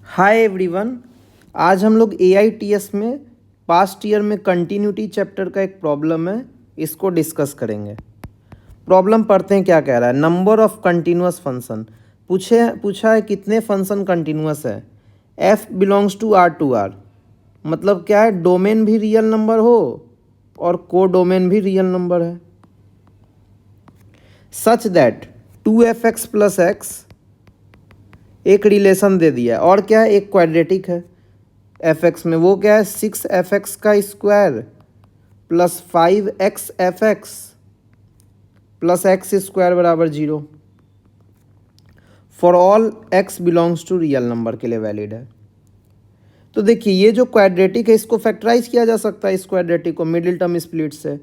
Hi everyone. आज हम लोग AITS में पास्ट ईयर में कंटिन्यूटी चैप्टर का एक प्रॉब्लम है, इसको डिस्कस करेंगे। प्रॉब्लम पढ़ते हैं क्या कह रहा है। नंबर ऑफ कंटिन्यूअस फंक्शन पूछा है कितने फंक्शन कंटिन्यूअस है। F बिलोंग्स टू R मतलब क्या है, डोमेन भी रियल नंबर हो और को डोमेन भी रियल नंबर है। Such that 2fx plus x एक रिलेशन दे दिया है और क्या है, एक क्वाड्रेटिक है fx में। वो क्या है, 6fx का square plus 5xfx plus x square बराबर 0 for all x belongs to real number के लिए वैलिड है। तो देखिए ये जो क्वाड्रेटिक है इसको फैक्टराइज किया जा सकता है। इस क्वाड्रेटिक को मिडिल टर्म स्प्लिट से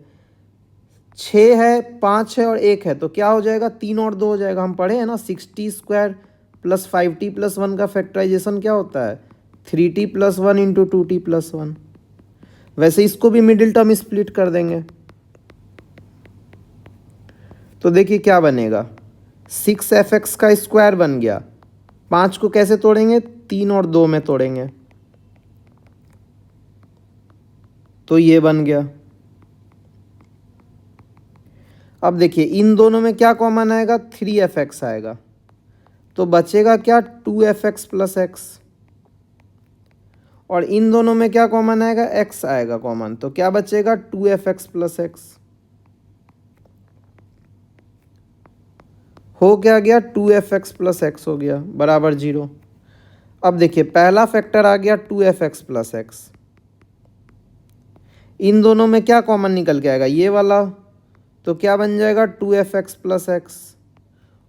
6 है, 5 है और 1 है, तो क्या हो जाएगा, 3 और 2 हो जाएगा। हम पढ़े हैं ना, 6t square plus 5t plus 1 का फैक्टराइजेशन क्या होता है, 3t plus 1 into 2t plus 1। वैसे इसको भी मिडिल टर्म स्प्लिट कर देंगे तो देखिए क्या बनेगा, 6fx का स्क्वायर बन गया। 5 को कैसे तोड़ेंगे, 3 और 2 में तोड़ेंगे, तो ये बन गया। अब देखिए इन दोनों में क्या कॉमन आएगा, 3fx आएगा, तो बचेगा क्या, 2fx प्लस एक्स। और इन दोनों में क्या कॉमन आएगा, x आएगा कॉमन, तो क्या बचेगा, 2fx प्लस एक्स। हो क्या गया, 2fx प्लस एक्स हो गया बराबर 0। अब देखिए पहला फैक्टर आ गया 2fx प्लस एक्स। इन दोनों में क्या कॉमन निकल के आएगा, ये वाला, तो क्या बन जाएगा, 2fx प्लस एक्स।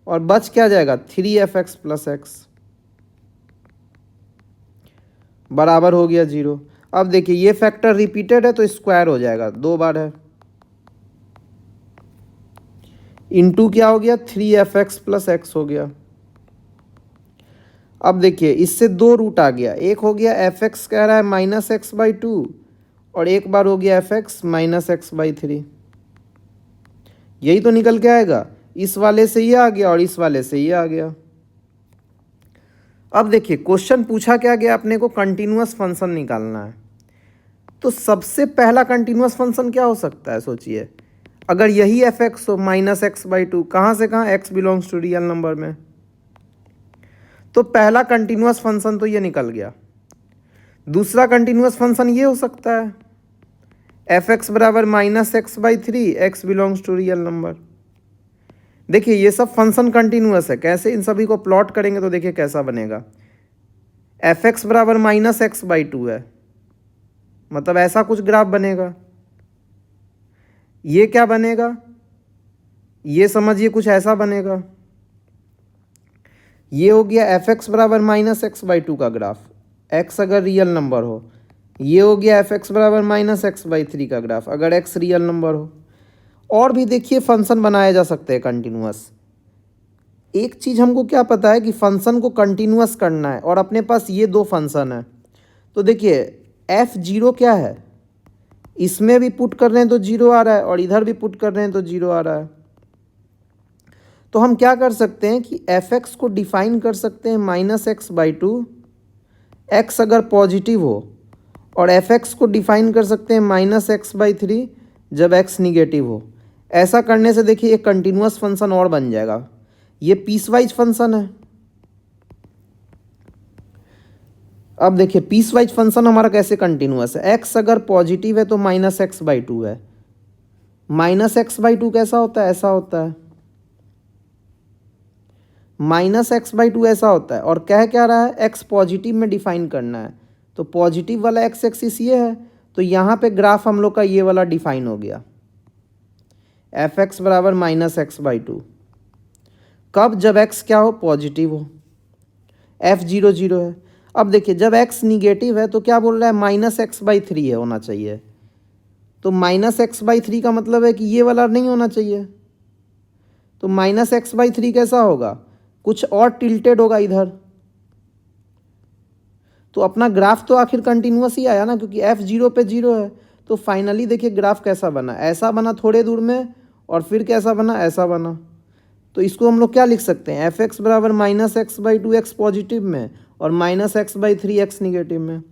और बच क्या जाएगा, 3fx प्लस एक्स बराबर हो गया 0। अब देखिए ये फैक्टर रिपीटेड है तो स्क्वायर हो जाएगा, 2 बार है, इनटू क्या हो गया, 3fx प्लस एक्स हो गया। अब देखिए इससे 2 रूट आ गया, एक हो गया fx कह रहा है माइनस एक्स बाई 2 और एक बार हो गया fx माइनस एक्स बाई 3। यही तो निकल के आएगा, इस वाले से ये आ गया और इस वाले से ये आ गया। अब देखिए क्वेश्चन पूछा क्या गया, अपने को कंटिन्यूअस फंक्शन निकालना है। तो सबसे पहला कंटिन्यूअस फंक्शन क्या हो सकता है, सोचिए। अगर यही fx हो माइनस एक्स बाई 2, कहाँ से कहाँ, x belongs to real number में, तो पहला कंटिन्यूअस फंक्शन तो ये निकल गया। दूसरा कंटिन्यूअस फंक्शन ये हो सकता है, fx बराबर minus x by 3, x belongs to real number. देखिए ये सब फंक्शन कंटिन्यूअस है, कैसे इन सभी को प्लॉट करेंगे तो देखिए कैसा बनेगा। fx बराबर माइनस एक्स बाई 2 है, मतलब ऐसा कुछ ग्राफ बनेगा। ये क्या बनेगा, ये समझिए कुछ ऐसा बनेगा। ये हो गया fx बराबर माइनस एक्स बाई 2 का ग्राफ, x अगर रियल नंबर हो। ये हो गया fx बराबर माइनस एक्स बाई 3 का ग्राफ, अगर x रियल नंबर हो। और भी देखिए फंक्शन बनाए जा सकते हैं कंटिन्यूअस। एक चीज़ हमको क्या पता है कि फंक्शन को कंटिन्यूअस करना है, और अपने पास ये 2 फंक्शन है। तो देखिए f0 क्या है, इसमें भी पुट कर रहे हैं तो 0 आ रहा है और इधर भी पुट कर रहे हैं तो 0 आ रहा है। तो हम क्या कर सकते हैं कि fx को डिफाइन कर सकते हैं माइनस एक्स बाई 2, एक्स अगर पॉजिटिव हो, और fx को डिफाइन कर सकते हैं माइनस एक्स बाई 3 जब x निगेटिव हो। ऐसा करने से देखिए एक कंटिन्यूअस फंक्शन और बन जाएगा। ये पीस वाइज फंक्शन है। अब देखिए पीस वाइज फंक्शन हमारा कैसे कंटिन्यूअस है, x अगर पॉजिटिव है तो माइनस एक्स बाई 2 है। माइनस एक्स बाई 2 कैसा होता है, ऐसा होता है, माइनस एक्स बाई 2 ऐसा होता है। और कह क्या रहा है, x पॉजिटिव में डिफाइन करना है, तो पॉजिटिव वाला एक्स एक्सिस ये है, तो यहाँ पे ग्राफ हम लोग का ये वाला डिफाइन हो गया, fx बराबर माइनस एक्स बाई 2। कब, जब x क्या हो, पॉजिटिव हो, f0 0 है। अब देखिए जब x निगेटिव है तो क्या बोल रहा है, माइनस एक्स बाई 3 है होना चाहिए। तो माइनस एक्स बाई 3 का मतलब है कि ये वाला नहीं होना चाहिए। तो माइनस एक्स बाई 3 कैसा होगा, कुछ और टिल्टेड होगा इधर। तो अपना ग्राफ तो आखिर कंटिन्यूअस ही आया ना, क्योंकि f0 पे 0 है। तो फाइनली देखिए ग्राफ कैसा बना, ऐसा बना थोड़े दूर में, और फिर कैसा बना, ऐसा बना। तो इसको हम लोग क्या लिख सकते हैं, एफ एक्स बराबर minus x by two x positive में और minus x by three x negative में।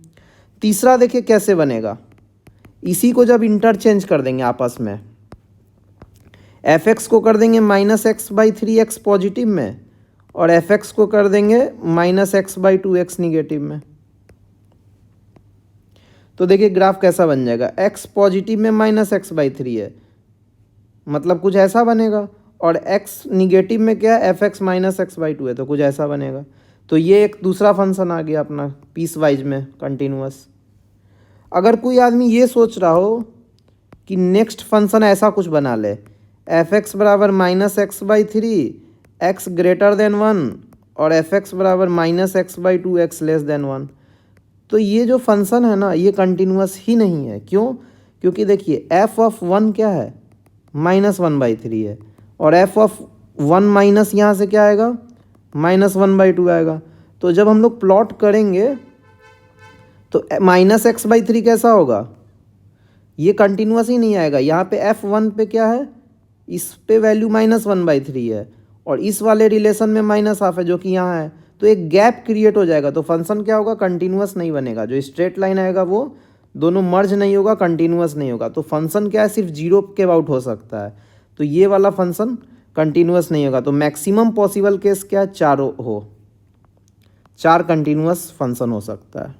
तीसरा देखिए कैसे बनेगा, इसी को जब इंटरचेंज कर देंगे आपस में, एफ एक्स को कर देंगे minus x by three x positive में और एफ एक्स को कर देंगे minus x by two x negative में। तो देखिए ग्राफ कैसा बन जाएगा, एक्स पॉजिटिव में माइनस एक्स बाई थ्री है, मतलब कुछ ऐसा बनेगा, और एक्स निगेटिव में क्या है, F x minus x by two है, तो कुछ ऐसा बनेगा। तो ये एक दूसरा फंक्शन आ गया अपना पीस वाइज में कंटिन्यूअस। अगर कोई आदमी ये सोच रहा हो कि नेक्स्ट फंक्शन ऐसा कुछ बना ले, एफ एक्स बराबर minus x by three x greater than one और एफ एक्स बराबर minus x by two x less than one, तो ये जो फंक्शन है ना ये कंटिन्यूअस ही नहीं है। क्यों? क्योंकि देखिए एफ ऑफ वन क्या है, माइनस वन बाई थ्री है, और एफ ऑफ वन माइनस यहाँ से क्या आएगा, माइनस वन बाई टू आएगा। तो जब हम लोग प्लॉट करेंगे तो माइनस एक्स बाई थ्री कैसा होगा, ये कंटिन्यूअस ही नहीं आएगा। यहाँ पे एफ वन पे क्या है, इस पे value minus one by three है और इस वाले रिलेशन में माइनस हाफ है जो कि यहाँ है, तो एक गैप क्रिएट हो जाएगा। तो फंक्शन क्या होगा, कंटिन्यूअस नहीं बनेगा। जो स्ट्रेट लाइन आएगा वो दोनों मर्ज नहीं होगा, कंटिन्यूअस नहीं होगा। तो फंक्शन क्या है, सिर्फ जीरो के अबाउट हो सकता है। तो ये वाला फंक्शन कंटिन्यूअस नहीं होगा। तो मैक्सिमम पॉसिबल केस क्या है, चारों हो, चार कंटिन्यूअस फंक्शन हो सकता है।